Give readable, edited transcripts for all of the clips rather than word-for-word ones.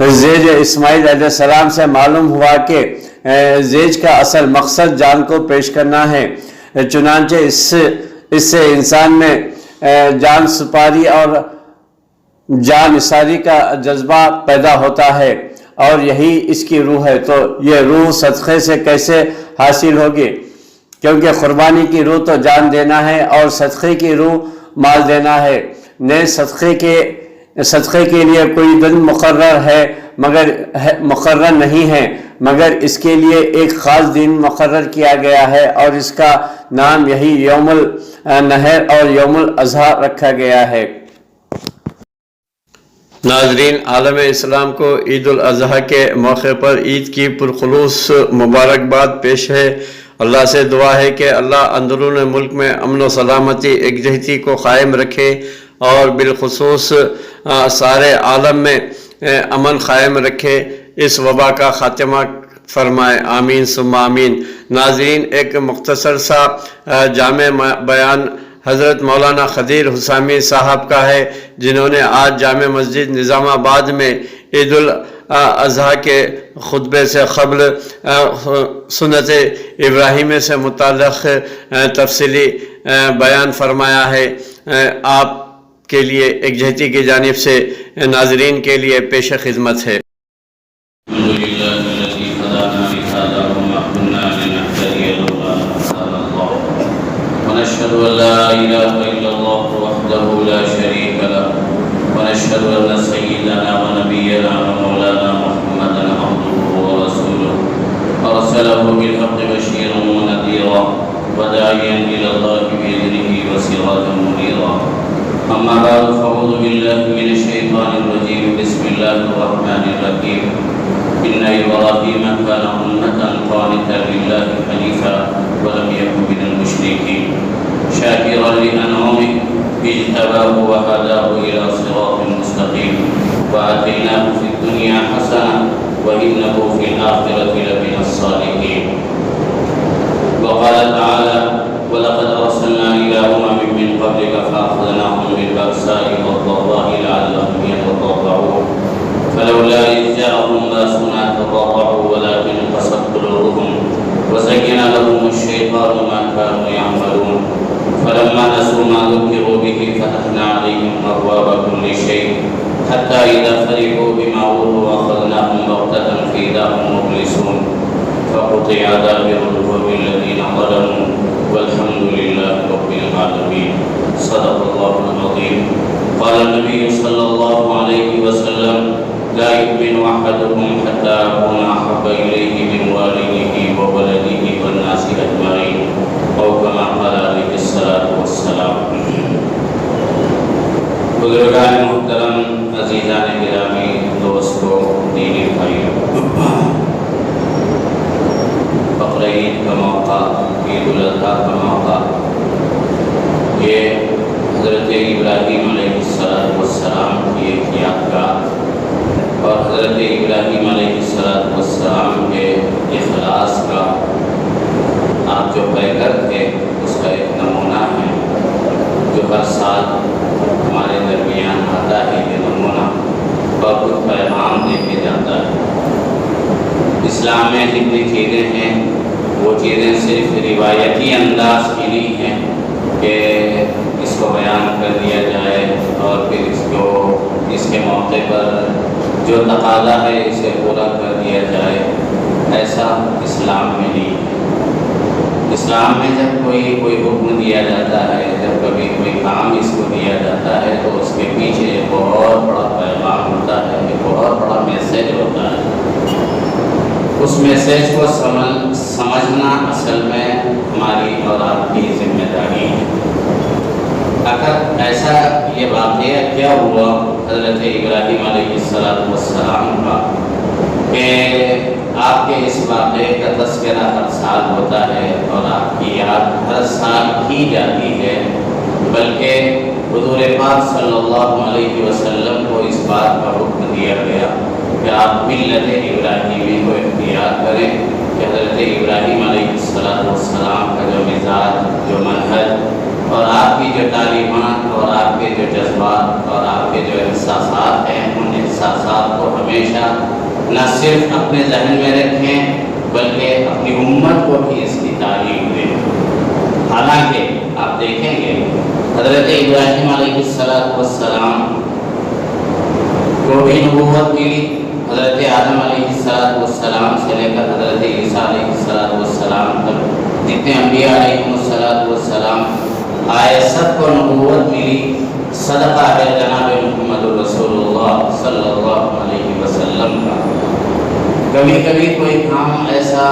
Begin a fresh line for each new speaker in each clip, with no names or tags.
زیج اسماعیل علیہ السلام سے معلوم ہوا کہ زیج کا اصل مقصد جان کو پیش کرنا ہے، چنانچہ اس سے انسان میں جان سپاری اور جان نثاری کا جذبہ پیدا ہوتا ہے اور یہی اس کی روح ہے۔ تو یہ روح صدقے سے کیسے حاصل ہوگی؟ کیونکہ قربانی کی روح تو جان دینا ہے اور صدقے کی روح مال دینا ہے۔ صدقے کے لیے کوئی دن مقرر نہیں ہے، مگر اس کے لیے ایک خاص دن مقرر کیا گیا ہے اور اس کا نام یہی یوم النحر اور یوم الاضحیٰ رکھا گیا ہے۔ ناظرین، عالم اسلام کو عید الاضحیٰ کے موقع پر عید کی پرخلوص مبارکباد پیش ہے۔ اللہ سے دعا ہے کہ اللہ اندرون ملک میں امن و سلامتی یکجہتی کو قائم رکھے اور بالخصوص سارے عالم میں امن قائم رکھے، اس وبا کا خاتمہ فرمائے، آمین ثم آمین۔ ناظرین، ایک مختصر سا جامع بیان حضرت مولانا خدیر حسامی صاحب کا ہے، جنہوں نے آج جامع مسجد نظام آباد میں عید الاضحیٰ کے خطبے سے قبل سنت ابراہیمی سے متعلق تفصیلی بیان فرمایا ہے۔ آپ کے لیے یکجہتی کی جانب سے ناظرین کے لیے پیش خدمت ہے۔
ونشهد أن لا إله إلا الله وحده لا شريك له ونشهد أن سيدنا ونبينا ومولانا محمدا عبده ورسوله أرسله بالحق بشيرا ونذيرا وداعيا إلى الله بإذنه وسراجا منيرا أما بعد فأعوذ بالله من الشيطان الرجيم بسم الله الرحمن الرحيم إن إبراهيم كان أمة قانتا لله حنيفا ولم يكن من المشركين شاكرا لأنعمه اجتباه وهداه إلى صراط مستقيم وآتيناه في الدنيا حسنة وإنه في الآخرة لمن الصالحين وقال تعالى ولقد أرسلنا إلى أمم من قبلك فأخذناهم بالبأساء والضراء لعلهم يتضرعون فلولا إذ جاءهم بأسنا تضرعوا ولكن قست قلوبهم وزين لهم الشيطان ما كانوا يعملون فلما نسوا ما ذكروا به فتحنا عليهم أبواب كل شيء حتى إذا فرحوا بما أوتوا أخذناهم بغتة فإذا هم مبلسون فقطع دابر القوم الذين ظلموا والحمد لله رب العالمين صدق الله العظيم قال النبي صلى الله عليه وسلم لا يؤمن أحدكم حتى أكون أحب إليه من والده وولده والناس أجمعين أو كما قال عليه الصلاة والسلام۔ بزرگان محترم، عزیزان گرامی، دوستوں، دینی بھائیوں، بقرعید کا موقع، عید الاضحیٰ کا موقع، یہ حضرت ابراہیم علیہ السلام کی ایک یادگار اور حضرت ابراہیم علیہ السلام کے اخلاص کا آپ جو پیکر تھے اس کا ایک نمونہ ہے، جو ہر سال ہمارے درمیان آتا ہے۔ یہ نمونہ اور کچھ پیغام دے کے جاتا ہے۔ اسلام میں جتنی چیزیں ہیں وہ چیزیں صرف روایتی انداز کی نہیں ہیں کہ اس کو بیان کر دیا جائے اور پھر اس کے موقع پر جو تقاضا ہے اسے پورا کر دیا جائے، ایسا اسلام میں نہیں ہے۔ اسلام میں جب کوئی حکم دیا جاتا ہے، جب کبھی کوئی کام اس کو دیا جاتا ہے تو اس کے پیچھے ایک بہت بڑا پیغام ہوتا ہے، ایک بہت بڑا میسیج ہوتا ہے۔ اس میسیج کو سمجھنا اصل میں ہماری اور آپ کی ذمہ داری ہے۔ اگر ایسا یہ واقعہ کیا ہوا حضرت ابراہیم علیہ السلام کا کہ آپ کے اس واقعے کا تذکرہ ہر سال ہوتا ہے اور آپ کی یاد ہر سال کی جاتی ہے، بلکہ حضور پاک صلی اللہ علیہ وسلم کو اس بات کا حکم دیا گیا کہ آپ ملت ابراہیمی کو اختیار کریں کہ حضرت ابراہیم علیہ السلام کا جو مزاج، جو منہج، اور آپ کی جو تعلیمات اور آپ کے جو جذبات اور آپ کے جو احساسات ہیں، ان احساسات کو ہمیشہ نہ صرف اپنے ذہن میں رکھیں بلکہ اپنی امت کو بھی اس کی تعلیم دیں۔ حالانکہ آپ دیکھیں گے حضرت ابراہیم علیہ السلام کو بھی نبوت ملی، حضرت آدم علیہ السلام سے لے کر حضرت عیسیٰ علیہ السلام تک جتنے انبیاء علیہ السلام آئے سب کو نبوت ملی۔ صدقہ ہے جناب محمد رسول اللہ صلی اللہ علیہ وسلم کا۔ کبھی کبھی کوئی کام ایسا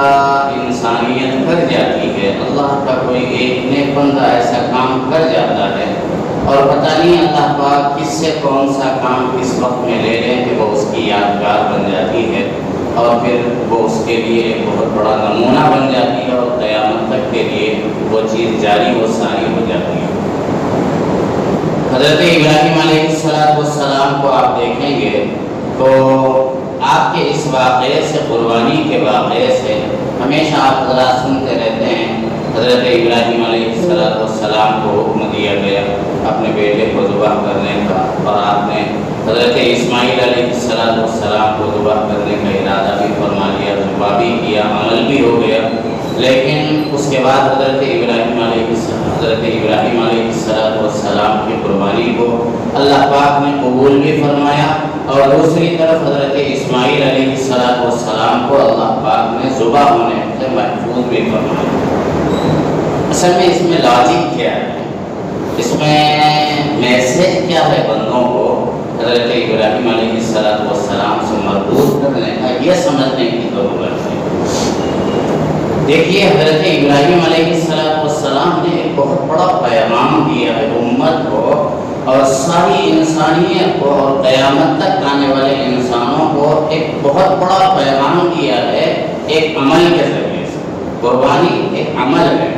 انسانیت کر جاتی ہے، اللہ کا کوئی ایک نیک بندہ ایسا کام کر جاتا ہے اور پتہ نہیں اللہ پاک کس سے کون سا کام کس وقت میں لے لیں کہ وہ اس کی یادگار بن جاتی ہے اور پھر وہ اس کے لیے ایک بہت بڑا نمونہ بن جاتی ہے اور قیامت تک کے لیے وہ چیز جاری و ساری ہو جاتی ہے۔ حضرت ابراہیم علیہ السلام کو آپ دیکھیں گے تو آپ کے اس واقعے سے، قربانی کے واقعے سے ہمیشہ آپ حضرات سنتے رہتے ہیں۔ حضرت ابراہیم علیہ السلام کو حکم دیا گیا اپنے بیٹے کو ذبح کرنے کا، اور آپ نے حضرت اسماعیل علیہ السلام کو ذبح کرنے کا ارادہ بھی فرما لیا، ذبح بھی کیا، عمل بھی ہو گیا۔ لیکن اس کے بعد حضرت ابراہیم علیہ السلام کی قربانی کو اللہ پاک نے قبول بھی فرمایا، اور دوسری طرف حضرت اسماعیل علیہ السلام کو اللہ پاک نے ذبح ہونے سے محفوظ بھی فرمایا۔ اصل میں اس میں لاجک کیا ہے، اس میں میسج کیا ہے بندوں کو حضرت ابراہیم علیہ السلام سے مربوط کرنے کا، یہ سمجھنے کی ضرورت ہے۔ دیکھیے حضرت ابراہیم علیہ السلام نے ایک بہت بڑا پیغام دیا ہے امت کو اور ساری انسانیت کو اور قیامت تک آنے والے انسانوں کو ایک بہت بڑا پیغام دیا ہے ایک عمل کے ذریعے سے۔ قربانی ایک عمل ہے،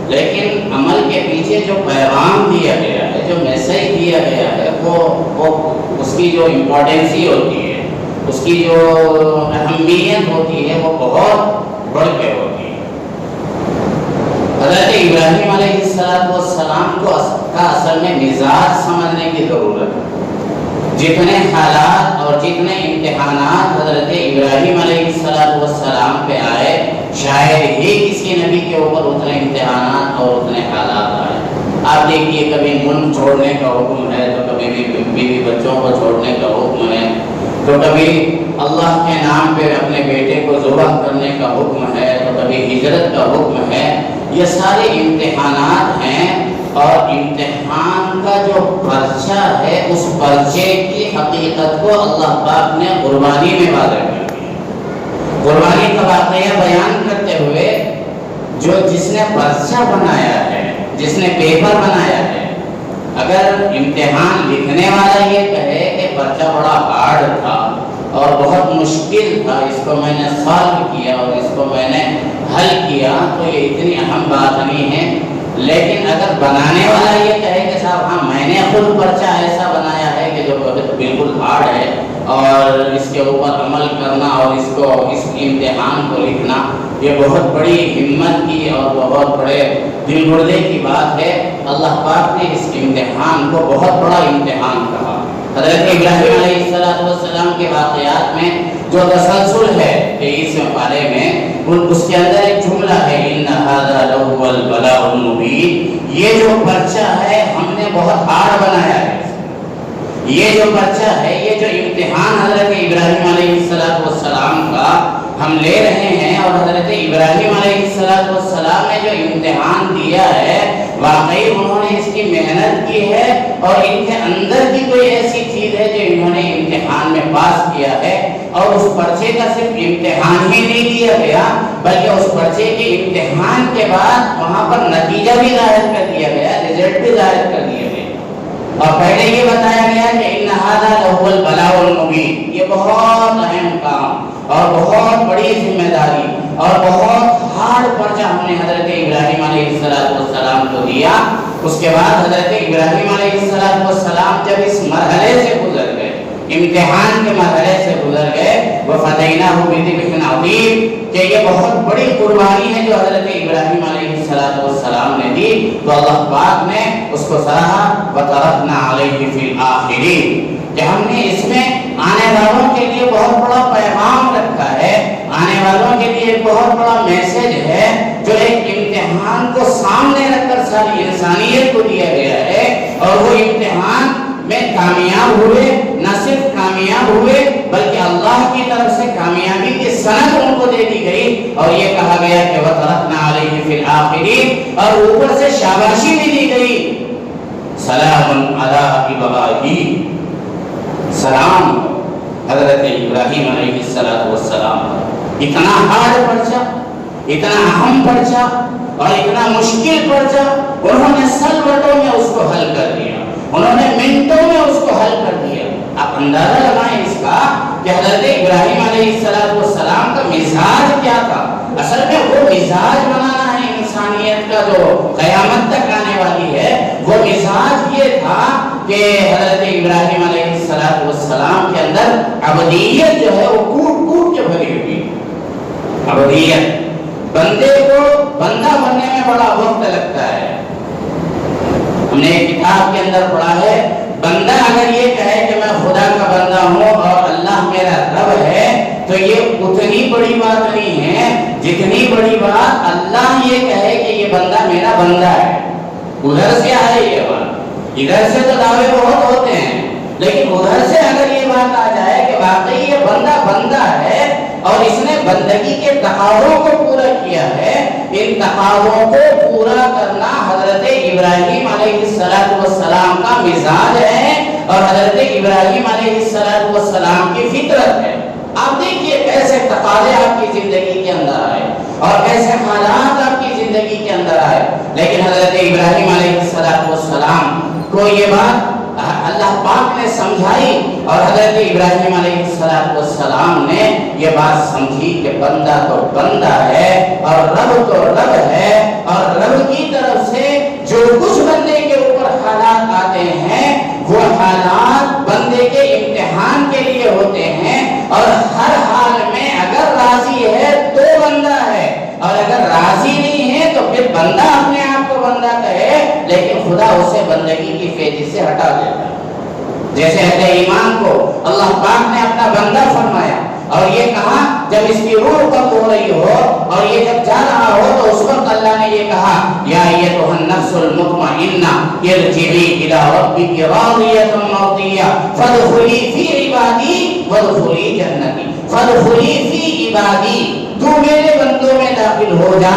لیکن عمل کے پیچھے جو پیغام دیا گیا ہے، جو میسج دیا گیا ہے، وہ اس کی جو امپورٹنسی ہوتی ہے، اس کی جو اہمیت ہوتی ہے، وہ بہت بڑھ کے ہوتی ہے۔ حضرت ابراہیم علیہ السلام کو اصل میں مزاج سمجھنے کی ضرورت ہے۔ جتنے حالات اور جتنے امتحانات حضرت ابراہیم علیہ السلام پہ آئے، شاید ہی کسی نبی کے اوپر اتنے امتحانات اور اتنے حالات آئے۔ آپ دیکھیے کبھی ملک چھوڑنے کا حکم ہے تو کبھی بیوی بچوں کو چھوڑنے کا حکم ہے، تو کبھی اللہ کے نام پہ اپنے بیٹے کو ذبح کرنے کا حکم ہے، تو کبھی ہجرت کا حکم ہے۔ یہ سارے امتحانات ہیں، اور امتحان کا جو پرچہ ہے اس پرچے کی حقیقت کو اللہ پاک نے قربانی میں واضح کر دیا۔ قربانی کا واقعہ بیان کرتے ہوئے جس نے پرچہ بنایا ہے، جس نے پیپر بنایا ہے، اگر امتحان لکھنے والا یہ کہے کہ پرچہ بڑا ہارڈ تھا اور بہت مشکل تھا، اس کو میں نے سالو کیا اور اس کو میں نے حل کیا، تو یہ اتنی اہم بات نہیں ہے۔ لیکن اگر بنانے والا یہ کہے کہ صاحب ہاں میں نے خود پرچہ ایسا بنایا ہے کہ جو بالکل ہارڈ ہے اور اس کے اوپر عمل کرنا اور اس امتحان کو لکھنا، یہ بہت بڑی ہمت کی اور بہت بڑے دل گردے کی بات ہے۔ اللہ پاک نے اس امتحان کو بہت بڑا امتحان کہا۔ حضرت ابراہیم علیہ السلام کے واقعات میں جو تسلسل ہے 23ویں پارے میں، اس کے اندر ایک جملہ ہے ان ھذا لہو البلاء المبین، یہ جو پرچہ ہے ہم نے بہت ہارڈ بنایا ہے۔ یہ جو پرچہ ہے، یہ جو امتحان حضرت ابراہیم علیہ السلام کا ہم لے رہے ہیں، اور حضرت ابراہیم علیہ السلام نے جو امتحان دیا ہے، واقعی انہوں نے اس کی محنت کی ہے، اور ان کے اندر بھی کوئی ایسی چیز ہے جو انہوں نے امتحان میں پاس کیا ہے۔ اور اس پرچے کا صرف امتحان ہی نہیں دیا گیا، بلکہ اس پرچے کے امتحان کے بعد وہاں پر نتیجہ بھی ظاہر کر دیا گیا، رزلٹ بھی ظاہر کر دیا گیا، اور پہلے یہ بتایا گیا کہ ان ھذا لہو البلاء المبین، یہ بہت اہم کام اور بہت بڑی ذمہ داری اور بہت ہارڈ پرچہ ہم نے حضرت ابراہیم علیہ السلام کو دیا۔ اس کے بعد حضرت ابراہیم علیہ السلام جب اس مرحلے سے گزر گئے،
امتحان کے مرحلے سے گزر گئے، وَفَدَيْنَاهُ بِذِبْحٍ عَظِيمٍ، کہ یہ بہت بڑی قربانی ہے جو حضرت ابراہیم علیہ السلام نے دی، تو اللہ پاک نے اس کو سراہا وَتَرَكْنَا عَلَيْهِ فِي الْآخِرِينَ، کہ ہم نے اس میں آنے والوں کے لیے بہت بڑا پیغام رکھا ہے، آنے والوں کے لیے ایک بہت بڑا میسج ہے جو ایک امتحان کو سامنے رکھ کر ساری انسانیت کو دیا گیا ہے، اور وہ امتحان میں کامیاب ہوئے، نہ صرف کامیاب ہوئے بلکہ اللہ کی طرف سے کامیابی کی سند ان کو دے دی گئی، اور یہ کہا گیا کہ وَتَرَكْنَا عَلَيْهِ فِي الْآخِرِينَ، اور اوپر سے شاباشی بھی دی گئی، سلام علی ابراہیم، سلام حضرت ابراہیم علیہ السلام۔ اتنا ہارڈ پرچہ، اتنا اہم پرچہ اور اتنا مشکل پرچہ، انہوں نے سلوٹوں میں اس کو حل کر دیا، انہوں نے منٹوں میں اس کو حل کر دیا۔ آپ اندازہ لگائیں اس کا کہ حضرت ابراہیم علیہ السلام کا مزاج کیا تھا۔ اصل میں وہ مزاج بنانا ہے انسانیت کا جو قیامت تک آنے والی ہے، وہ مزاج یہ تھا کہ حضرت ابراہیم علیہ السلام کے اندر عبدیت جو ہے وہ کوٹ کوٹ کے بھری ہوئی، عبدیت۔ بندے کو بندہ بننے میں بڑا وقت لگتا ہے، ہم نے ایک کتاب کے اندر پڑھا ہے، بندہ اگر یہ کہے کہ میں خدا کا بندہ ہوں اور اللہ میرا رب ہے تو یہ اتنی بڑی بات نہیں ہے جتنی بڑی بات اللہ یہ کہے کہ یہ بندہ میرا بندہ ہے۔ ادھر سے آئے یہ بات، ادھر سے تو دعوے بہت ہوتے ہیں، لیکن ادھر سے اگر یہ بات آ جائے کہ واقعی یہ بندہ بندہ ہے اور اس نے بندگی کے تقاضوں کو پورا کیا ہے، ان تقاضوں کو پورا کرنا حضرت ابراہیم علیہ السلام کا مزاج ہے اور حضرت ابراہیم علیہ السلام کی فطرت ہے۔ آپ دیکھیے کیسے تقاضے آپ کی زندگی کے اندر آئے اور کیسے حالات آپ کی زندگی کے اندر آئے، لیکن حضرت ابراہیم علیہ السلام کو یہ بات اللہ پاک نے سمجھائی اور حضرت ابراہیم علیہ السلام نے یہ بات سمجھی کہ بندہ تو بندہ ہے اور رب تو رب ہے، اور رب کی طرف سے جو کچھ بندے کے اوپر حالات آتے ہیں وہ حالات بندے کے امتحان کے لیے ہوتے ہیں، اور ہر حال میں اگر راضی ہے تو بندہ ہے، اور اگر راضی نہیں ہے تو پھر بندہ اپنے آپ کو بندہ کہے لیکن خدا اسے بندگی کی فیض سے ہٹا دیتا ہے۔ جیسے اہل ایمان کو اللہ پاک نے اپنا بندہ فرمایا اور یہ کہا جب اس کی روح قبض ہو رہی ہو اور یہ جب جا رہا ہو تو اس وقت اللہ نے یہ کہا یا ایتھا النفس المطمئنہ ارجعی الی ربک راضیۃ مرضیہ فادخلی فی عبادی وادخلی جنتی، فادخلی فی عبادی، تو میرے بندوں میں داخل ہو جا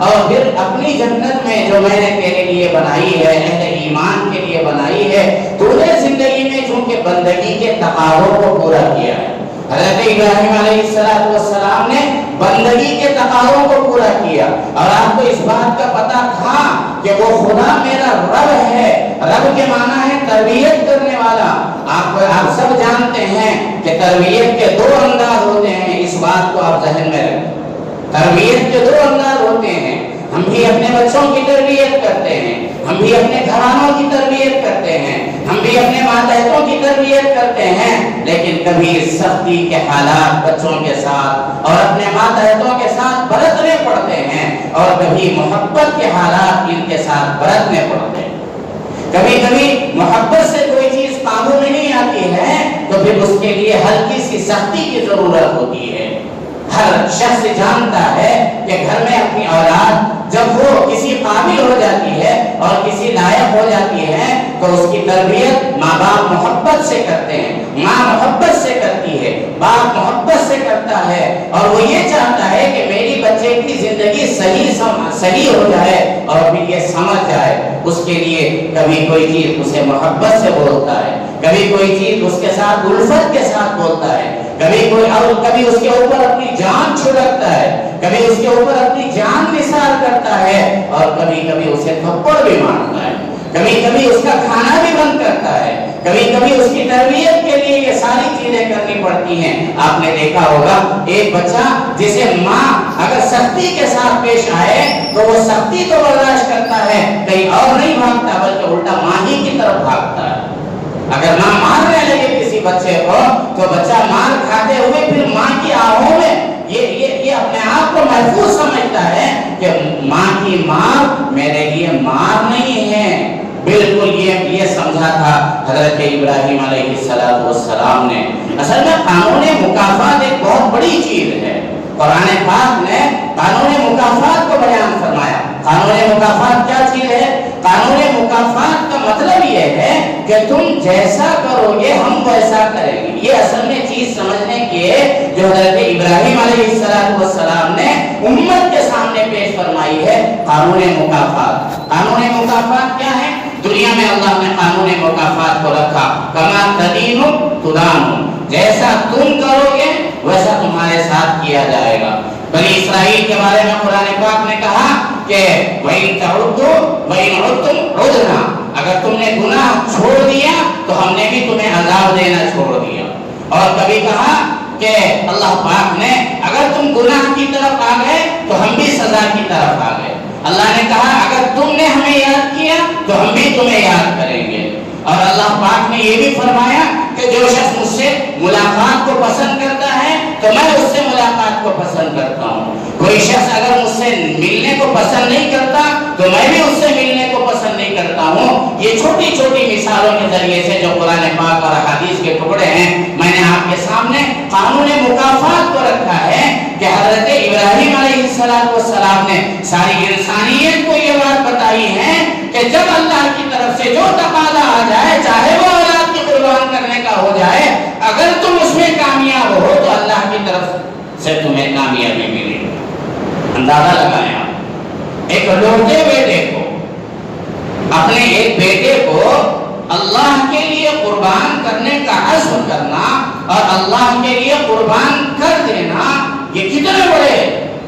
اور پھر اپنی جنت میں جو میں نے تیرے لیے بنائی ہے، اہل ایمان کے لیے بنائی ہے، تو نے زندگی میں چونکہ بندگی کے تقاضوں کو پورا کیا ہے۔ حضرت ابراہیم علیہ السلام نے بندگی کے تقاضوں کو پورا کیا، اور آپ کو اس بات کا پتہ تھا کہ وہ خدا میرا رب ہے۔ رب کے معنی ہے تربیت کرنے والا۔ آپ سب جانتے ہیں کہ تربیت کے دو انداز ہوتے ہیں، اس بات کو آپ ذہن میں رکھیں۔ تربیت کے دو انداز ہوتے ہیں، ہم بھی اپنے بچوں کی تربیت کرتے ہیں، ہم بھی اپنے گھرانوں کی تربیت کرتے ہیں، ہم بھی اپنے ماتحتوں کی تربیت کرتے ہیں، لیکن کبھی سختی کے حالات بچوں کے ساتھ اور اپنے ماتحتوں کے ساتھ برتنے پڑتے ہیں، اور کبھی محبت کے حالات ان کے ساتھ برتنے پڑتے ہیں۔ کبھی کبھی محبت سے کوئی چیز قابو میں نہیں آتی ہے تو پھر اس کے لیے ہلکی سی سختی کی ضرورت ہوتی ہے۔ ہر شخص جانتا ہے کہ گھر میں اپنی اولاد جب وہ کسی قابل ہو جاتی ہے اور کسی لائق ہو جاتی ہے تو اس کی تربیت ماں باپ محبت سے کرتے ہیں، ماں محبت سے کرتی ہے، باپ محبت سے کرتا ہے، اور وہ یہ چاہتا ہے کہ میری بچے کی زندگی صحیح ہو جائے اور پھر یہ سمجھ جائے۔ اس کے لیے کبھی کوئی چیز اسے محبت سے بولتا ہے، کبھی کوئی چیز اس کے ساتھ الفت کے ساتھ بولتا ہے، کبھی اس کے اوپر اپنی جان چھڑکتا ہے، کبھی اس کے اوپر اپنی جان نثار کرتا ہے، اور کبھی کبھی اسے تھپڑ بھی مارتا ہے، کبھی کبھی اس کا کھانا بھی بند کرتا ہے، کبھی کبھی اس کی تربیت کے لیے یہ ساری چیزیں کرنی پڑتی ہیں۔ آپ نے دیکھا ہوگا ایک بچہ جسے ماں اگر سختی کے ساتھ پیش آئے تو وہ سختی تو برداشت کرتا ہے، کہیں اور نہیں بھاگتا بلکہ الٹا ماں ہی کی طرف بھاگتا ہے۔ اگر ماں مارنے لگے کسی بچے کو تو بچہ مار کھاتے ہوئے پھر ماں کی آہوں میں یہ اپنے آپ کو محفوظ سمجھتا ہے کہ ماں کی مار میرے لیے مار نہیں ہے. بالکل یہ سمجھا تھا حضرت ابراہیم علیہ السلام نے. اصل میں قانون مکافات ایک بہت بڑی چیز ہے. قرآن پاک نے قانون مکافات کو بیان فرمایا. قانون مکافات کیا چیز ہے؟ قانون مکافات کا مطلب یہ ہے کہ تم جیسا کرو گے ہم ویسا کریں گے. یہ اصل میں چیز سمجھنے کی ہے جو حضرت ابراہیم علیہ السلام نے امت کے سامنے پیش فرمائی ہے. قانون مکافات. قانون مکافات کیا ہے؟ دنیا میں اللہ نے قانون مکافات کو رکھا. کما تدین تدان. جیسا تم کرو گے ویسا تمہارے ساتھ کیا جائے گا. بنی اسرائیل کے بارے میں قرآن پاک نے کہا کہ وَإِن تَعُدُّوا وَإِنْ عُدْتُمْ عُدْنَا. اگر تم نے گناہ چھوڑ دیا تو ہم نے بھی تمہیں عذاب دینا چھوڑ دیا. اور کبھی کہا کہ اللہ پاک نے اگر تم گناہ کی طرف آ گئے تو ہم بھی سزا کی طرف آ گئے. اللہ نے کہا اگر تم نے ہمیں یاد کیا تو ہم بھی تمہیں یاد کریں گے. اور اللہ پاک نے یہ بھی فرمایا کہ جو شخص مجھ سے ملاقات کو پسند کرتا ہے تو میں اس سے ملاقات کو پسند کرتا ہوں. کوئی شخص اگر مجھ سے ملنے کو پسند نہیں کرتا تو میں بھی اس سے ملنے کو پسند نہیں کرتا ہوں. یہ چھوٹی چھوٹی مثالوں کے ذریعے سے جو قرآن پاک اور حدیث کے ٹکڑے ہیں میں نے آپ کے سامنے قانون مکافات کو رکھا ہے کہ حضرت ابراہیم علیہ السلام نے ساری انسانیت کو یہ بات بتائی ہے کہ جب اللہ کی طرف سے جو تقاضا آ جائے چاہے وہ اولاد کی قربان کرنے کا ہو جائے اگر تم اس میں کامیاب ہو تو اللہ کی طرف سے تمہیں کامیابی ملے. اندازہ لگائیں آپ ایک لوٹے بیٹے کو اپنے ایک بیٹے کو اللہ کے لیے قربان کرنے کا عزم کرنا اور اللہ کے لیے قربان کر دینا یہ کتنے بڑے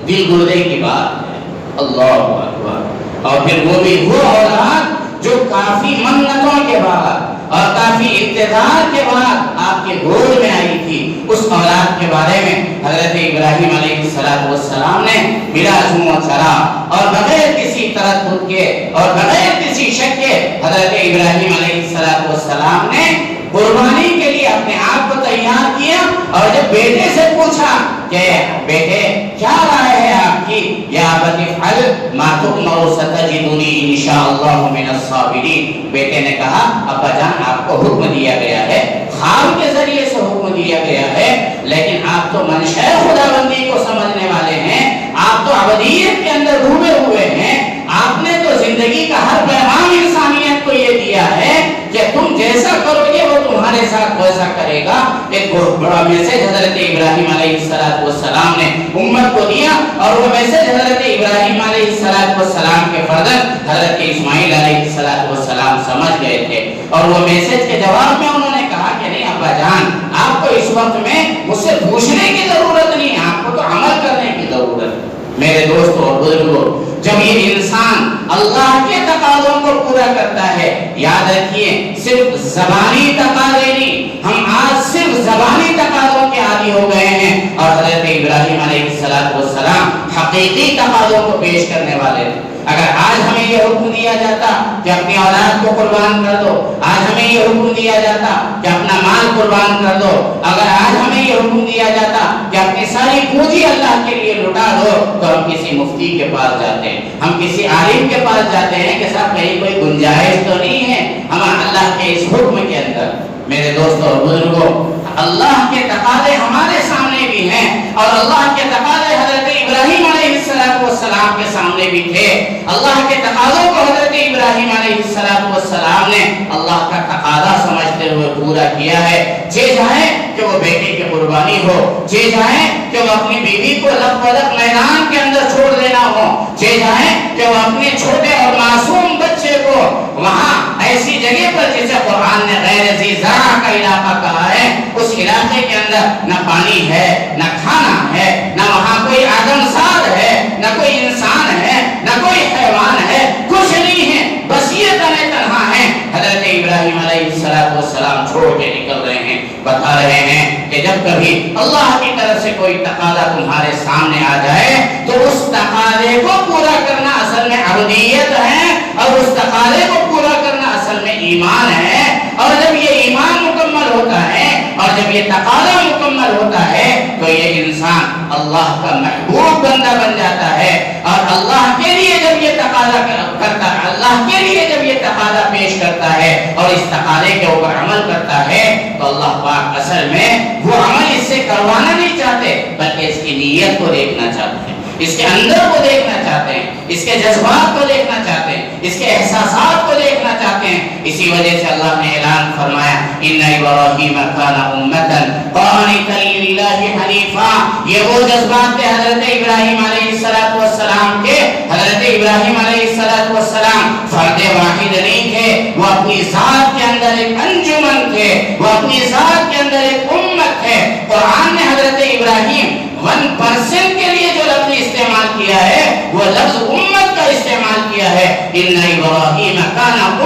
دل گردے کی بات ہے. اللہ اکبر. اور پھر وہ بھی وہ اولاد جو کافی منتوں کے بعد اور کافی اقتدار کے بعد آپ کے گود میں آئی تھی. اس اولاد کے بارے میں حضرت ابراہیم علیہ السلام نے بلا جھوم و چرا اور بغیر کسی تردد کے اور بغیر کسی شک کے حضرت ابراہیم علیہ السلام نے قربانی کے لیے اپنے آپ کو تیار کیا. اور جب بیٹے سے پوچھا کہ بیٹے کیا رائے ہے آپ کی؟ یا ابت افعل ما تؤمر ستجدنی انشاءاللہ من الصابرین. بیٹے نے کہا ابا جان آپ کو حکم دیا گیا ہے خواب کے ذریعے سے حکم دیا گیا ہے لیکن آپ تو منشأ خداوندی کو سمجھنے والے ہیں. آپ تو عبدیت کے اندر ڈوبے ہوئے ہیں. آپ نے تو زندگی کا ہر پیغام انسانیت کو یہ دیا ہے کہ تم جیسا کرو گے وہ تمہارے ساتھ ویسا کرے گا. ایک بہت بڑا میسج حضرت ابراہیم علیہ السلام نے امت کو دیا اور وہ میسج حضرت ابراہیم علیہ السلام کے فرزند حضرت اسماعیل علیہ السلام سمجھ گئے تھے. اور وہ میسج کے جواب میں انہوں نے کہا کہ نہیں ابا جان آپ کو اس وقت میں مجھ سے پوچھنے کی ضرورت نہیں آپ کو تو عمل کرنے کی ضرورت ہے. میرے دوستوں اور بزرگوں جب یہ انسان اللہ کے تقاضوں کو پورا کرتا ہے یاد رکھیے صرف زبانی تقاضے نہیں ہم آج صرف زبانی تقاضوں کے عادی ہو گئے ہیں اور حضرت ابراہیم علیہ السلام حقیقی تقاضوں کو پیش کرنے والے تھے. اگر آج ہمیں یہ حکم دیا جاتا کہ اپنی اولاد کو قربان کر دو آج ہمیں یہ حکم دیا جاتا کہ اپنا مال قربان کر دو اگر آج ہمیں یہ حکم دیا جاتا کہ اپنی ساری پونجی اللہ کے لیے لٹا دو تو ہم کسی مفتی کے پاس جاتے ہیں ہم کسی عالم کے پاس جاتے ہیں کہ صاحب کہیں کوئی گنجائش تو نہیں ہے ہم اللہ کے اس حکم کے اندر. میرے دوستوں اور بزرگوں اللہ کے تقاضے ہمارے سامنے بھی ہیں اور اللہ کے تقاضے حضرت ابراہیم علیہ السلام کے سامنے بھی تھے. اللہ کے تقاضوں کو حضرت ابراہیم علیہ السلام نے اللہ کا تقاضا سمجھتے ہوئے پورا کیا ہے. چاہے کہ وہ بیٹے کی قربانی ہو چاہے کہ وہ اپنی بیوی کو لب بدق میدان کے اندر چھوڑ دینا ہو چاہے کہ وہ اپنے چھوٹے اور معصوم بچے کو وہاں ایسی جگہ پر جسے قرآن نے غیر ذی زرع کا علاقہ کہا ہے اس علاقے کے اندر نہ پانی ہے نہ کھانا ہے نہ وہاں کوئی آدمزاد ہے نہ کوئی انسان ہے نہ کوئی حیوان ہے کچھ نہیں ہے بس یہ تنہا ہے. حضرت ابراہیم علیہ السلام چھوڑ کے نکل رہے ہیں بتا رہے ہیں کہ جب کبھی اللہ کی طرف سے کوئی تقاضا تمہارے سامنے آ جائے تو اس تقاضے کو پورا کرنا اصل میں عبودیت ہے اور اس تقاضے کو پورا کرنا اصل میں ایمان ہے. اور جب یہ ایمان مکمل ہوتا ہے اور جب یہ تقاضا مکمل ہوتا ہے تو یہ انسان اللہ کا محبوب بندہ بن جاتا ہے، اور اللہ کے لیے جب یہ تقاضا کرتا ہے، اللہ کے لیے جب یہ تقاضا پیش کرتا ہے اور اس تقاضے کے اوپر عمل کرتا ہے تو اللہ پاک اصل میں وہ عمل اس سے کروانا نہیں چاہتے بلکہ اس کی نیت کو دیکھنا چاہتے ہیں، اس کے اندر کو دیکھنا چاہتے ہیں، اس کے جذبات کو دیکھنا چاہتے ہیں، اس کے احساسات کو دیکھنا چاہتے ہیں۔ اسی وجہ سے اللہ نے اعلان فرمایا ان ابراہیم کان امۃ قانتا للہ حنیفا، یہ وہ جذبات تھے حضرت ابراہیم علیہ السلام کے۔ حضرت ابراہیم علیہ السلام فرد واحد نہیں تھے، وہ اپنی ذات کے اندر ایک انجمن تھے، وہ اپنی ذات کے اندر ایک امت تھے۔ قرآن نے حضرت ابراہیم 1% کے لیے جو لفظ استعمال کیا ہے وہ لفظ امت کا استعمال کیا ہے۔ ان ابراہیم کان امۃ،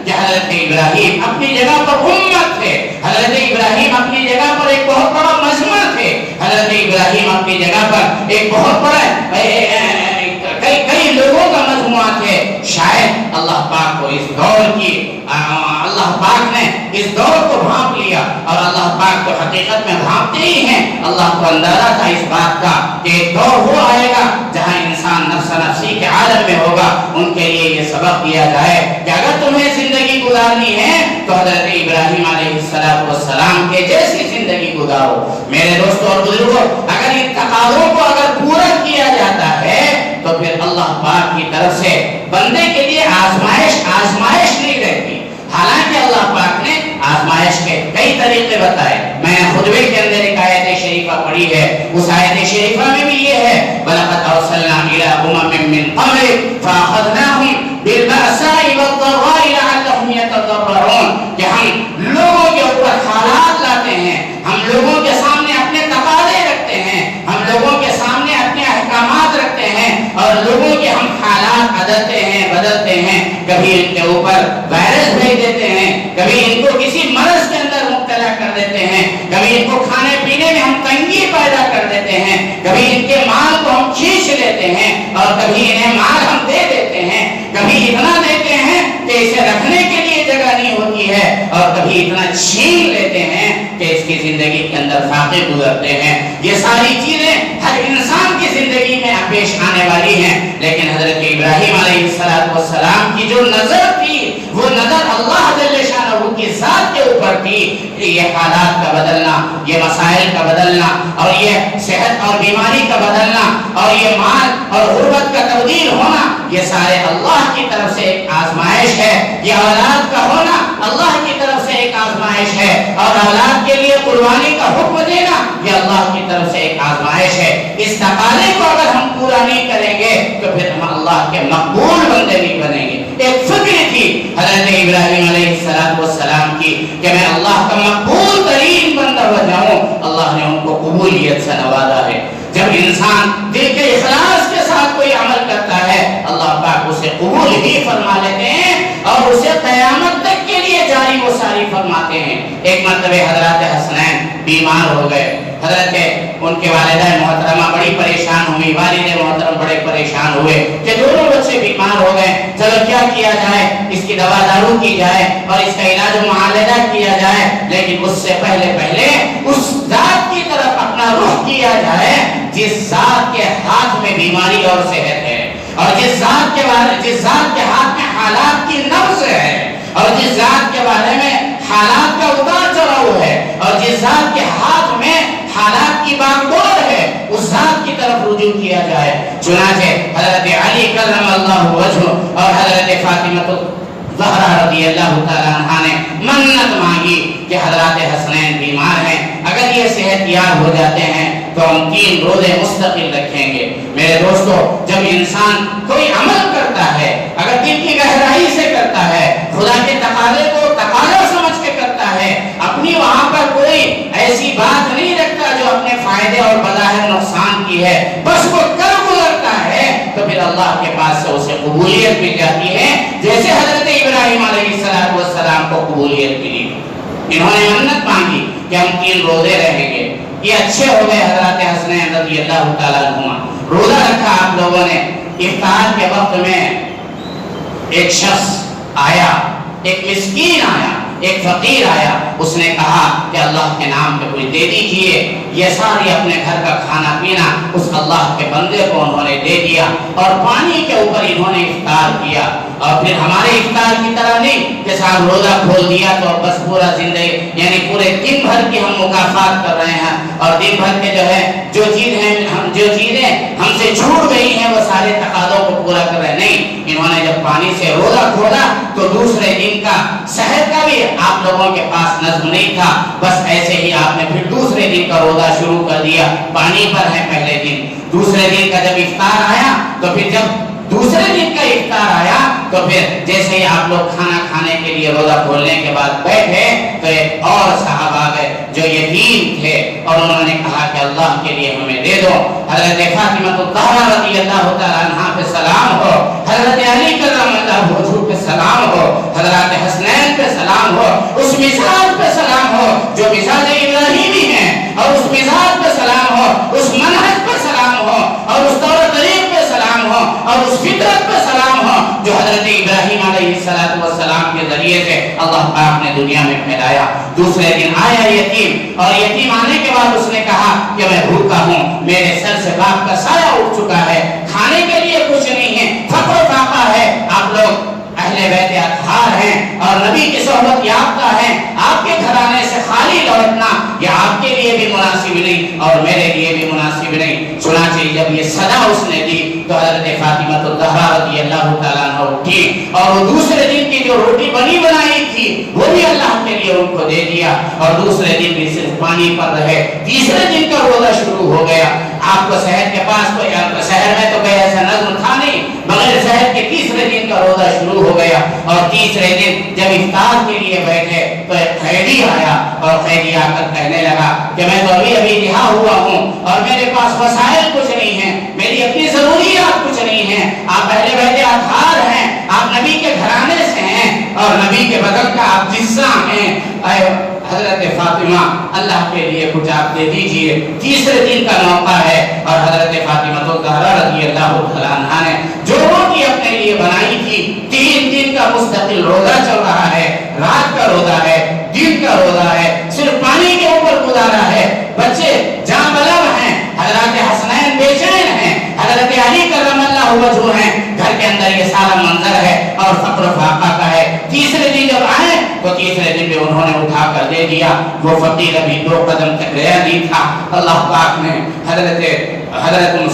کہ حضرت ابراہیم اپنی جگہ پر امت تھے، حضرت ابراہیم اپنی جگہ پر ایک بہت بڑا مجمع تھے، حضرت ابراہیم اپنی جگہ پر ایک بہت بڑا کئی لوگوں کا مجموعہ تھے۔ شاید اللہ پاک کو اس دور کی اللہ پاک نے اس دور کو بھانپ لیا، اور اللہ پاک تو حقیقت میں بھانپتے ہی ہیں۔ اللہ کو اندازہ تھا اس بات کا کہ ایک دور وہ آئے گا جہاں انسان نفس نفسی کے عالم میں ہوگا۔ ان کے لیے یہ سبق دیا جائے کہ اگر تمہیں زندگی گزارنی ہے تو حضرت ابراہیم علیہ السلام کے جیسی زندگی گزارو۔ میرے دوستوں اور بزرگوں، اگر ان تقاضوں کو اگر پورا کیا جاتا ہے تو پھر اللہ پاک کی طرف سے بندے کے لیے آزمائش نہیں رہتی۔ حالانکہ اللہ پاک نے آزمائش کے کئی طریقے بتائے۔ میں نے خطبے کے اندر ایک آیت شریفہ پڑھی ہے، اس آیت شریفہ میں بھی یہ ہے وَلَقَدْ أَرْسَلْنَا إِلَىٰ أُمَمٍ مِّن قَبْلِكَ فَأَخَذْنَاهُمْ بِالْبَأْسَاءِ وَالضَّرَّاءِ لَعَلَّهُمْ يَتَضَرَّعُونَ، کہ ہم لوگوں کے اوپر حالات لاتے ہیں، ہم لوگوں کے سامنے اپنے تقاضے رکھتے ہیں، ہم لوگوں کے سامنے اپنے احکامات رکھتے ہیں، اور لوگوں کے ہم حالات بدلتے ہیں۔ کبھی ان کے اوپر وائرس بھیج دیتے ہیں، کبھی ان کو کسی مرض کے اندر مبتلا کر دیتے ہیں، کبھی ان کو کھانے پینے میں ہم تنگی پیدا کر دیتے ہیں، کبھی ان کے مال کو ہم کھینچ لیتے ہیں، اور کبھی انہیں مال ہم دے دیتے ہیں، کبھی اتنا دیتے ہیں کہ اسے رکھنے کے لیے جگہ نہیں ہوتی ہے، اور کبھی اتنا چھین لیتے ہیں کہ اس کی زندگی کے اندر فاقے گزرتے ہیں۔ یہ ساری چیزیں ہر انسان کی زندگی میں پیش آنے والی ہیں، لیکن حضرت ابراہیم علیہ السلام کی جو نظر تھی وہ نظر اللہ جل شانہ کی ذات کے اوپر تھی۔ یہ حالات کا بدلنا، یہ مسائل کا بدلنا، اور یہ صحت اور بیماری کا بدلنا، اور یہ مال اور غربت کا تبدیل ہونا، یہ سارے اللہ کی طرف سے ایک آزمائش ہے۔ یہ اولاد کا ہونا اللہ کی طرف سے ایک آزمائش ہے، اور اولاد کے لیے قربانی کا حکم دینا یہ اللہ کی طرف سے ایک آزمائش ہے۔ اس تقاضے کو اگر ہم پورا نہیں کریں گے تو پھر ہم اللہ کے مقبول بندے نہیں بنیں گے۔ ایک فکر تھی حضرت ابراہیم علیہ السلام کی کہ میں اللہ کا مقبول ترین بندہ بن جاؤں، اللہ نے ان کو قبولیت سے نوازا ہے۔ جب انسان دل کے اخلاص کے ساتھ کوئی عمل کرتا ہے اللہ پاک اسے قبول ہی فرما لیتے ہیں، اور اسے قیامت تک کے لیے جاری و ساری فرماتے ہیں۔ ایک مرتبہ حضرت حسنین بیمار ہو گئے، حضرت ان کے والدہ محترمہ بڑی پریشان ہوئی، والد محترم بڑے پریشان ہوئے کہ دونوں بچے بیمار ہو گئے، چلو کیا کیا جائے، اس کی دوا دارو کی جائے اور اس کا علاج و معالجہ کیا جائے، لیکن اس سے پہلے اس ذات کی طرف اپنا رخ کیا جائے جس ذات کے ہاتھ میں بیماری اور صحت ہے، اور جس ذات کے ہاتھ میں حالات کی نبض ہے، اور جس ذات کے بارے میں حالات کا اتار چڑھاؤ ہے، اور جس ذات کے ہاتھ میں حالات کی باغدور ہے، اس ذات کی طرف رجوع کیا جائے۔ چنانچہ حضرت علی کرم اللہ وجہہ اور حضرت فاطمہ زہرا رضی اللہ تعالی عنہا نے منت مانگی کہ حضرات حسنین بیمار ہیں، اگر یہ صحت یاب ہو جاتے ہیں تو ہم 3 روزے مستقل رکھیں گے۔ میرے دوستو، جب انسان کوئی عمل کرتا ہے، اگر دل کی گہرائی سے کرتا ہے، خدا کے تقاضے کو تقاضا سمجھ کے کرتا ہے، اپنی وہاں پر کوئی ایسی بات نہیں رکھتا جو اپنے فائدے اور بظاہر نقصان کی ہے، بس وہ کر گزرتا ہے، تو پھر اللہ کے پاس سے اسے قبولیت مل جاتی ہے، جیسے حضرت ابراہیم علیہ السلام کو قبولیت ملی۔ انہوں نے منت مانگی کہ ہم 3 روزے رہیں گے، یہ اچھے ہو گئے۔ حضرت حسنین رضی اللہ تعالیٰ عنہما روزہ رکھا آپ لوگوں نے۔ افطار کے وقت میں ایک شخص آیا، ایک مسکین آیا، ایک فقیر آیا، اس نے کہا کہ اللہ کے نام پہ کچھ دے دیجئے۔ یہ ساری اپنے گھر کا کھانا پینا اس اللہ کے بندے کو انہوں نے دے دیا اور پانی کے اوپر انہوں نے افطار کیا۔ اور پھر ہمارے افطار کی طرح نہیں کہ صاحب روزہ کھول دیا تو بس پورا زندگی یعنی پورے دن بھر کی ہم مکافات کر رہے ہیں اور دن بھر کے جو ہے جو چیزیں ہم سے چھوٹ گئی ہیں وہ سارے تقاضوں کو پورا کر رہے ہیں۔ نہیں، انہوں نے جب پانی سے روزہ کھولا تو دوسرے دن کا سحر کا بھی آپ لوگوں کے پاس نظم نہیں تھا، بس ایسے ہی آپ نے پھر دوسرے دن کا روزہ شروع کر دیا۔ پانی پر ہے پہلے دن، دوسرے دن کا جب افطار آیا تو پھر جب دوسرے دن کا افطار آیا تو پھر جیسے ہی آپ لوگ کھانا کھانے کے لیے روزہ کھولنے کے بعد بیٹھے تو ایک اور صاحب آ گئے جو یتیم تھے اور انہوں نے کہا کہ اللہ کے لیے ہمیں دے دو۔ حضرت فاطمہ الزہرا رضی اللہ تعالی عنہا پہ سلام ہو، حضرت علی کرم اللہ وجہہ پہ سلام ہو، حضرت حسنین پہ سلام ہو، اس مزاج پہ سلام ہو جو مزاج ابراہیمی ہے، اور اس مزاج پہ سلام ہو، اس منہج پہ سلام ہو، اور اس طور طریق پہ سلام ہو، اور اس فطرت پہ سلام ہو جو حضرت ابراہیم علیہ السلام کے ذریعے سے اللہ پاک نے دنیا میں پھیلایا۔ دوسرے دن آیا یتیم، اور یتیم آنے کے بعد اس نے کہا کہ میں بھوکا ہوں، میرے سر سے باپ کا سایہ اٹھ چکا ہے، کھانے کے لیے کچھ نہیں ہے، فقر و فاقہ ہے۔ آپ لوگ اہل بیت اطہار ہیں اور نبی کی صحبت یافتہ ہیں، آپ کے گھرانے سے خالی لوٹنا یہ آپ کے لیے بھی مناسب نہیں اور میرے لیے بھی مناسب نہیں۔ چنانچہ جب یہ صدا اس نے دی تو حضرت فاطمہ الزہرا رضی اللہ تعالیٰ عنہ اٹھی اور وہ دوسرے دن کی جو روٹی بنائی تھی وہ بھی اللہ کے لیے ان کو دے دیا، اور دوسرے دن بھی صرف پانی پر رہے۔ تیسرے دن کا روزہ شروع ہو گیا۔ آپ کو شہر کے پاس کوئی شہر میں تو کوئی ایسا نظم تھا نہیں، بغیر شہر کے تیسرے دن کا روزہ شروع ہو گیا، اور تیسرے دن جب افطار کے لیے بیٹھے تو ایک قیدی آیا اور قیدی آ کر کہنے لگا کہ میں تو ابھی رہا ہوا ہوں اور میرے پاس وسائل کچھ نہیں ہیں، میری اپنی ضروریات کچھ نہیں ہیں، آپ اہل بیت اطہار ہیں، آپ نبی کے گھرانے سے ہیں اور نبی کے بدن کا آپ حصہ ہیں، حضرت فاطمہ اللہ کے لیے کچھ آپ دے دیجئے۔ تیسرے دن کا موقع ہے اور حضرت فاطمہ الزہرا رضی اللہ تعالیٰ عنہا نے جو روٹی اپنے لیے بنائی تھی، 3 دن کا مستقل روزہ چل رہا ہے، رات کا روزہ ہے، دن کا روزہ ہے، صرف پانی کے اوپر گزارا ہے، بچے جاں بلغ ہیں، حضرت حسنین بے چین ہیں، حضرت علی کرم اللہ وجہہ ہیں، گھر کے اندر یہ سارا منظر ہے اور فقر و فاقہ کا ہے۔ تیسرے دن جب آئے تو تیسرے دن بھی انہوں نے اٹھا کر دے دیا، وہ فقیر ابھی 2 قدم تک گیا نہیں تھا۔ اللہ پاک نے حضرت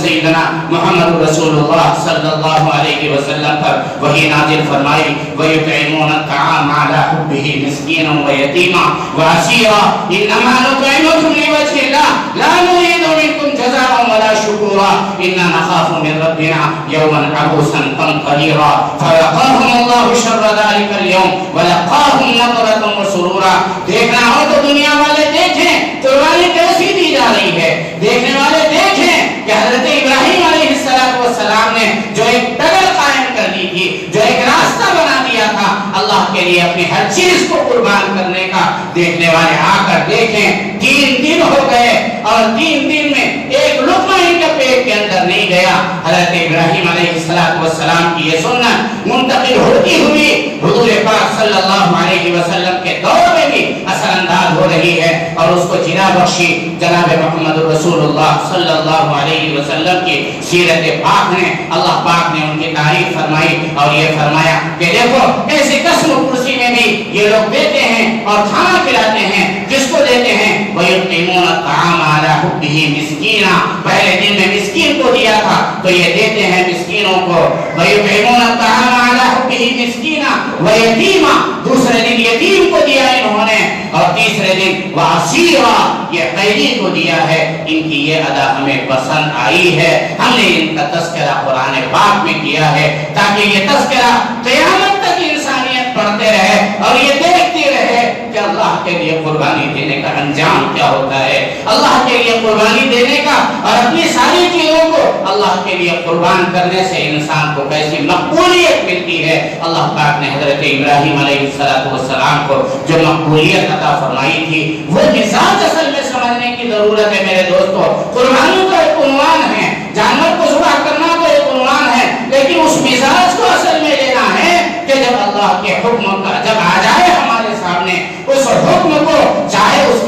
سیدنا محمد رسول اللہ صلی اللہ علیہ وسلم پر وحی نازل فرمائی، وَيُطْعِمُونَ الطَّعَامَ عَلَى حُبِّهِ مِسْكِينًا وَيَتِيمًا وَأَسِيرًا إِنَّمَا نُطْعِمُكُمْ لِوَجْهِ اللَّهِ لَا نُرِيدُ مِنكُمْ جَزَاءً وَلَا شُكُورًا إِنَّا نَخَافُ مِن رَّبِّنَا يَوْمًا عَبُوسًا قَمْطَرِيرًا فَوَقَاهُمُ اللَّهُ شَرَّ ذَلِكَ الْيَوْمِ وَلَقَّاهُمْ نَضْرَةً وَسُرُورًا۔ دیکھنا ہو تو دنیا والے دیکھیں قربانی کیسی دی جا رہی ہے، دیکھنے والے دیکھیں کہ حضرت ابراہیم علیہ السلام نے جو ایک ڈگر قائم کر دی تھی، جو ایک راستہ بنا دیا تھا اللہ کے لیے اپنی ہر چیز کو قربان کرنے کا، دیکھنے والے آ کر دیکھیں 3 دن ہو گئے اور 3 دن میں ایک لقمہ ان کے پیٹ کے اندر نہیں گیا۔ حضرت ابراہیم علیہ السلام کی یہ سنت منتقل ہوتی ہوئی حضور پاک صلی اللہ علیہ وسلم کے دور میں بھی اثر انداز ہو رہی ہے اور اس کو جنا بخشی جناب محمد رسول اللہ صلی اللہ علیہ وسلم کی سیرت پاک نے، اللہ پاک نے ان کی تعریف فرمائی اور یہ فرمایا کہ دیکھو ایسے قسم و کرسی میں بھی یہ لوگ دیتے ہیں اور کھانا کھلاتے ہیں۔ کس کو دیتے ہیں؟ وَيُطْعِمُونَ الطَّعَامَ عَلَى حُبِّهِ مِسْكِينًا، پہلے دن میں مسکین کو دیا تھا تو یہ دیتے ہیں مسکینوں کو۔ وَيُطْعِمُونَ الطَّعَامَ عَلَى حُبِّهِ مِسْكِينًا وَيَتِيمًا، دوسرے دن یتیم کو دیا انہوں نے، اور تیسرے دن وَأَسِيرًا، یہ قیدی کو دیا ہے۔ ان کی یہ ادا ہمیں پسند آئی ہے، ہم نے ان کا تذکرہ قرآن پاک میں کیا ہے تاکہ یہ تذکرہ قیامت تک انسانیت پڑھتے رہے اور یہ دیکھتی رہے کہ اللہ کے لیے قربانی دینے کا انجام کیا ہوتا ہے، اللہ کے لیے قربانی دینے کا اور اپنی ساری چیزوں کو اللہ کے لیے قربان کرنے سے انسان کو کیسی مقبولیت ملتی ہے۔ اللہ پاک نے حضرت ابراہیم علیہ السلام کو جو مقبولیت عطا فرمائی تھی وہ مزاج اصل میں سمجھنے کی ضرورت ہے میرے دوستو۔ قربانی تو ایک عنوان ہے، جانور کو ذبح کرنا تو ایک عنوان ہے، لیکن اس مزاج کو اصل میں لینا ہے کہ جب اللہ کے حکم کا جب آ جائے ہمارے سامنے اس حکم کو چاہے اس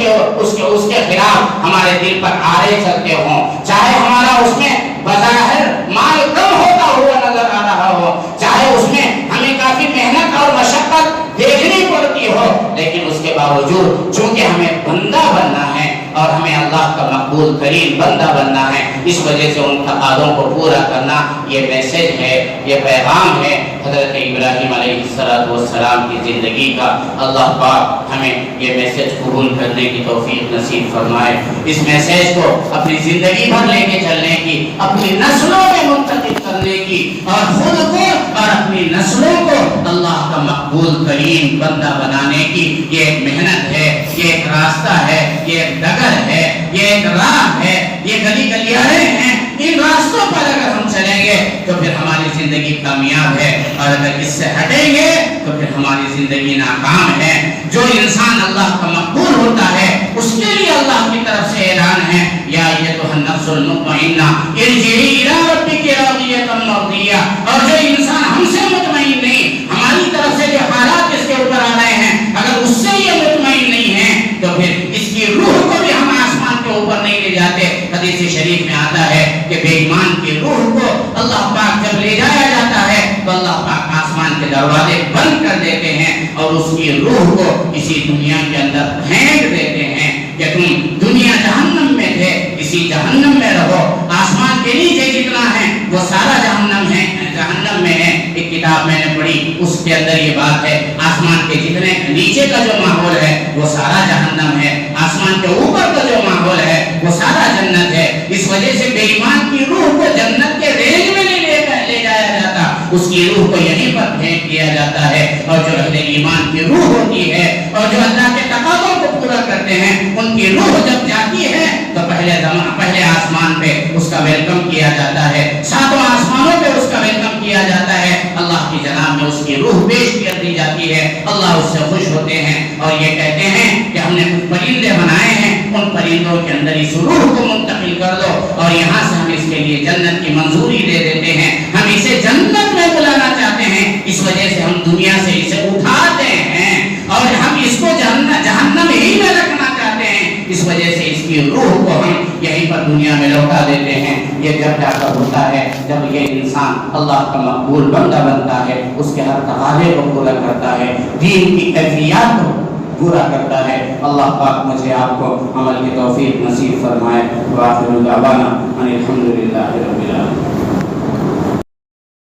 کے خلاف ہمارے دل پر آرے چلتے ہوں، چاہے ہمارا اس میں بظاہر مال کم ہوتا ہوا نظر آ رہا ہو، چاہے اس میں ہمیں کافی محنت اور مشقت دیکھنی پڑتی ہو، لیکن اس کے باوجود چونکہ ہمیں بندہ بننا ہے اور ہمیں اللہ کا مقبول ترین بندہ بننا ہے، اس وجہ سے ان تقاضوں کو پورا کرنا یہ میسج ہے، یہ پیغام ہے حضرت ابراہیم علیہ السلام کی زندگی کا۔ اللہ پاک ہمیں یہ میسج قبول کرنے کی توفیق نصیب فرمائے، اس میسج کو اپنی زندگی بھر لے کے چلنے کی، اپنی نسلوں میں منتقل کرنے کی، اور خود کو اور اپنی نسلوں کو اللہ کا مقبول ترین بندہ بنانے کی یہ ایک محنت ہے، یہ ایک راستہ ہے، یہ ایک ڈگر ہے، یہ ایک راہ ہے، یہ گلی گلیاں ہیں۔ ان راستوں پر اگر ہم چلیں گے تو پھر ہماری زندگی کامیاب ہے، اور اگر اس سے ہٹیں گے تو پھر ہماری زندگی ناکام ہے۔ جو انسان اللہ کا مقبول ہوتا ہے اس کے لیے اللہ کی طرف سے اعلان ہے، یا ایتھا النفس المطمئنہ ارجعی الی ربک راضیۃ مرضیہ۔ اور جو انسان ہم سے مطمئن نہیں، ہماری طرف سے جو حالات اس کے اوپر آ رہے ہیں، اگر اس سے یہ مطمئن نہیں ہے تو پھر اس کی روح کو بھی ہم آسمان کے اوپر نہیں لے جاتے۔ حدیث شریف میں آتا ہے کہ بے ایمان کی روح کو اللہ پاک جب لے جایا جاتا ہے تو اللہ پاک آسمان کے دروازے بند کر دیتے ہیں اور اس کی روح کو اسی دنیا کے اندر پھینک دیتے ہیں کہ تم دنیا جہنم میں تھے، اسی جہنم میں رہو، آسمان کے نیچے جتنا ہے وہ سارا جہنم ہے، جہنم میں ہے۔ ایک کتاب میں نے پڑھی، اس کے اندر یہ بات ہے، آسمان کے جتنے نیچے کا جو ماحول ہے وہ سارا جہنم ہے، آسمان کے اوپر کا جو ماحول ہے وہ سارا جنت ہے۔ اس وجہ سے بے ایمان کی روح کو جنت کے رینج میں نہیں لے جایا جاتا، اس کی روح کو یہیں پر پھینک دیا جاتا ہے۔ اور جو اہل ایمان کی روح ہوتی ہے اور جو اللہ کے تقاضوں کو پورا کرتے ہیں، ان کی روح جب جاتی ہے تو پہلے آسمان پہ اس کا ویلکم کیا جاتا ہے، ساتوں آسمانوں پہ اس کا ویلکم کیا جاتا ہے، اللہ کی جناب میں اس کی روح پیش کر دی جاتی ہے، اللہ اس سے خوش ہوتے ہیں اور یہ کہتے ہیں کہ ہم نے کچھ پرندے بنائے ہیں، ان پرندوں کے اندر اس روح کو منتقل کر دو اور یہاں سے ہم اس کے لیے جنت کی منظوری دے دیتے ہیں، ہم اسے جنت میں بلانا چاہتے ہیں، اس وجہ سے ہم دنیا سے اسے اٹھاتے ہیں اور ہم اس کو جہنم ہی میں رکھنا چاہتے ہیں، اس وجہ سے اس کی روح کو ہم یہیں پر دنیا میں لوٹا دیتے ہیں۔ یہ جب جا کر ہوتا ہے جب یہ انسان اللہ کا مقبول بندہ بنتا ہے، اس کے ہر تقاضے کو پورا کرتا ہے، دین کی کیفیات کو پورا کرتا ہے۔ اللہ پاک مجھے آپ کو عمل کی توفیق نصیب فرمائے۔ وآخر دعوانا ان الحمد للہ رب العالمین۔